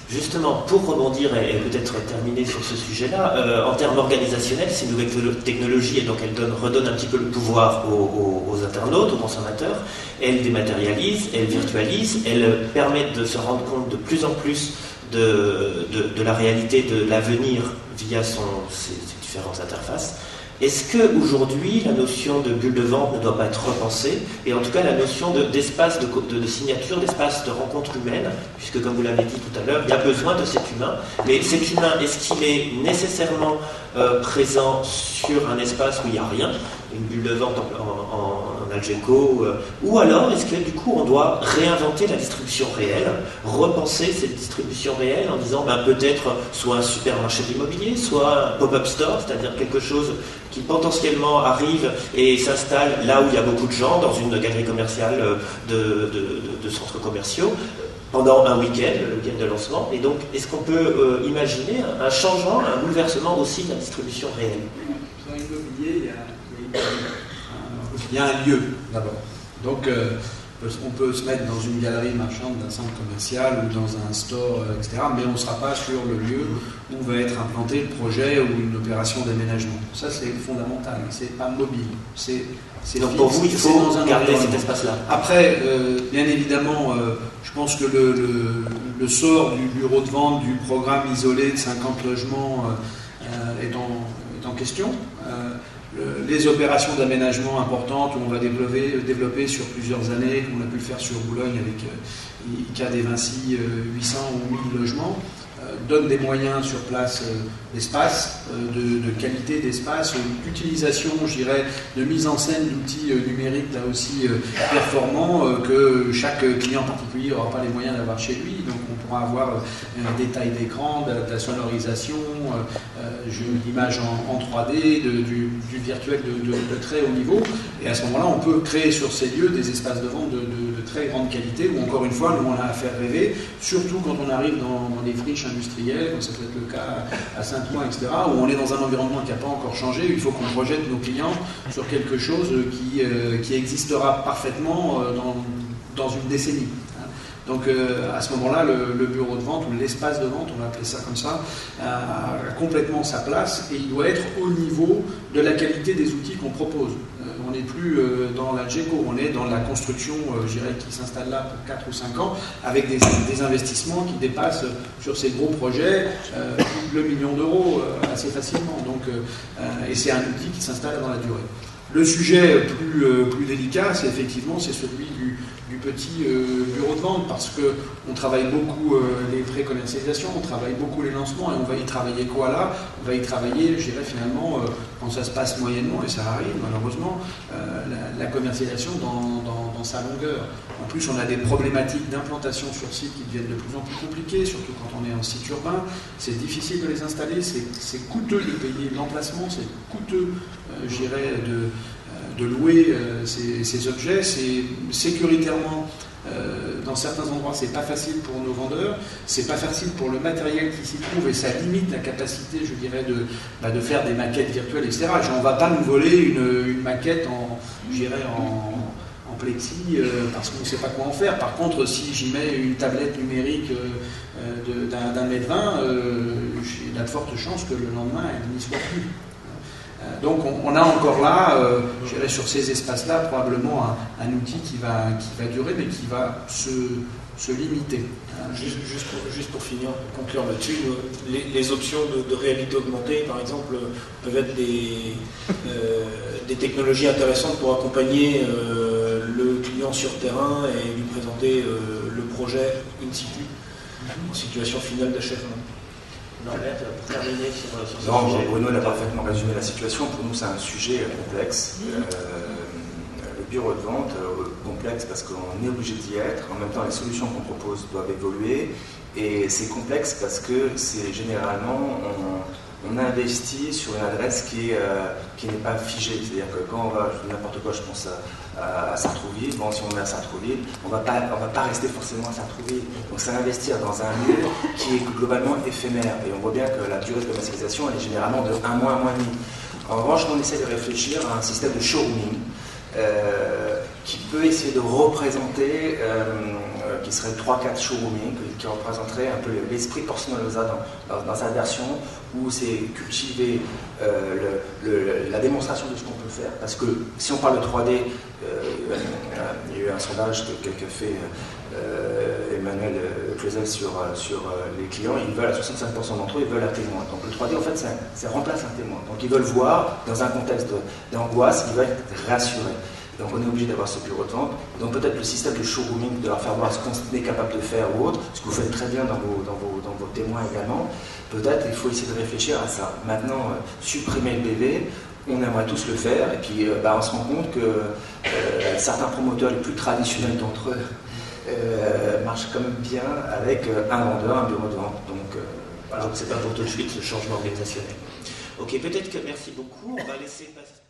Justement, pour rebondir et peut-être terminer sur ce sujet-là, en termes organisationnels, ces nouvelles technologies, et donc elles redonnent un petit peu le pouvoir aux internautes, aux consommateurs, elles dématérialisent, elles virtualisent, elles permettent de se rendre compte de plus en plus de la réalité de l'avenir via ces différentes interfaces. Est-ce qu'aujourd'hui, la notion de bulle de vente ne doit pas être repensée? Et en tout cas, la notion d'espace de signature, d'espace de rencontre humaine, puisque comme vous l'avez dit tout à l'heure, il y a besoin de cet humain. Mais cet humain, est-ce qu'il est nécessairement présent sur un espace où il n'y a rien, une bulle de vente en Algeco, ou alors est-ce que du coup on doit réinventer la distribution réelle, repenser cette distribution réelle en disant peut-être soit un supermarché de l'immobilier, soit un pop-up store, c'est-à-dire quelque chose qui potentiellement arrive et s'installe là où il y a beaucoup de gens, dans une galerie commerciale de centres commerciaux, pendant un week-end, le week-end de lancement. Et donc, est-ce qu'on peut imaginer un changement, un bouleversement aussi de la distribution réelle? Dans l'immobilier, il y a un lieu, d'abord. Donc, on peut se mettre dans une galerie marchande d'un centre commercial ou dans un store, etc., mais on ne sera pas sur le lieu où va être implanté le projet ou une opération d'aménagement. Ça, c'est fondamental. C'est pas mobile. Donc pour vous, il faut garder cet espace-là. Après, bien évidemment, je pense que le sort du bureau de vente, du programme isolé de 50 logements est en question. Les opérations d'aménagement importantes où on va développer sur plusieurs années, comme on a pu le faire sur Boulogne avec ICA des Vinci, 800 ou 1000 logements, donne des moyens sur place d'espace, de qualité d'espace, d'utilisation, je dirais, de mise en scène d'outils numériques là aussi performants que chaque client particulier n'aura pas les moyens d'avoir chez lui. Donc on pourra avoir des tailles d'écran, de la sonorisation, l'image en 3D, du virtuel de très haut niveau. Et à ce moment-là, on peut créer sur ces lieux des espaces de vente de très grande qualité, où encore une fois, nous on a à faire rêver, surtout quand on arrive dans des friches industrielles, comme ça peut être le cas à Saint-Ouen, etc., où on est dans un environnement qui n'a pas encore changé, où il faut qu'on projette nos clients sur quelque chose qui existera parfaitement dans une décennie. Donc à ce moment-là, le bureau de vente ou l'espace de vente, on va appeler ça comme ça, a complètement sa place et il doit être au niveau de la qualité des outils qu'on propose. On n'est plus dans l'Algeco, on est dans la construction, je dirais, qui s'installe là pour 4 ou 5 ans, avec des investissements qui dépassent sur ces gros projets le million d'euros assez facilement. Donc, et c'est un outil qui s'installe dans la durée. Le sujet plus délicat, c'est celui du petit bureau de vente, parce qu'on travaille beaucoup les pré-commercialisations, on travaille beaucoup les lancements, et on va y travailler quoi là? On va y travailler, je dirais finalement, quand ça se passe moyennement, et ça arrive malheureusement, la commercialisation dans sa longueur. En plus, on a des problématiques d'implantation sur site qui deviennent de plus en plus compliquées, surtout quand on est en site urbain. C'est difficile de les installer, c'est coûteux de payer l'emplacement, c'est coûteux, je dirais, de louer ces objets. C'est sécuritairement, dans certains endroits, c'est pas facile pour nos vendeurs, c'est pas facile pour le matériel qui s'y trouve, et ça limite la capacité, je dirais, de faire des maquettes virtuelles, etc. On va pas nous voler une maquette en plexi parce qu'on ne sait pas quoi en faire. Par contre, si j'y mets une tablette numérique d'un mètre 20, il y a de fortes chances que le lendemain, elle n'y soit plus. Donc on a encore là, je dirais, sur ces espaces-là, probablement un outil qui va durer, mais qui va se limiter. Juste pour finir, pour conclure là-dessus, les options de réalité augmentée, par exemple, peuvent être des technologies intéressantes pour accompagner le client sur terrain et lui présenter le projet in situ, en situation finale d'achèvement. Pour terminer sur ce Non, sujet. Bruno l'a parfaitement résumé la situation. Pour nous, c'est un sujet complexe. Le bureau de vente, complexe parce qu'on est obligé d'y être. En même temps, les solutions qu'on propose doivent évoluer. Et c'est complexe parce que c'est généralement, on investit sur une adresse qui n'est pas figée. C'est-à-dire que quand on va, je dis n'importe quoi, je pense à Sartrouville. Bon, si on est à Sartrouville, on va pas rester forcément à Sartrouville. Donc c'est investir dans un lieu qui est globalement éphémère. Et on voit bien que la durée de commercialisation, elle est généralement de 1 mois, 1 mois et demi. En revanche, on essaie de réfléchir à un système de showrooming qui peut essayer de représenter, qui serait 3-4 showrooming, qui représenterait un peu l'esprit Porcelain dans sa version où c'est cultiver la démonstration de ce qu'on peut faire. Parce que si on parle de 3D, il y a eu un sondage qu'a fait Emmanuel Clausel sur les clients. Ils veulent, à 65% d'entre eux, ils veulent un témoin. Donc le 3D, en fait, ça remplace un témoin. Donc ils veulent voir, dans un contexte d'angoisse, ils veulent être rassurés. Donc on est obligé d'avoir ce bureau de vente. Donc peut-être le système de showrooming, de leur faire voir ce qu'on est capable de faire ou autre, ce que vous faites très bien dans vos témoins également, peut-être il faut essayer de réfléchir à ça. Maintenant, supprimer le BV, on aimerait tous le faire, et puis on se rend compte que certains promoteurs les plus traditionnels d'entre eux marchent quand même bien avec un vendeur, un bureau de vente. Donc c'est pas pour tout de suite ce changement organisationnel. Ok, peut-être que merci beaucoup. On va laisser passer.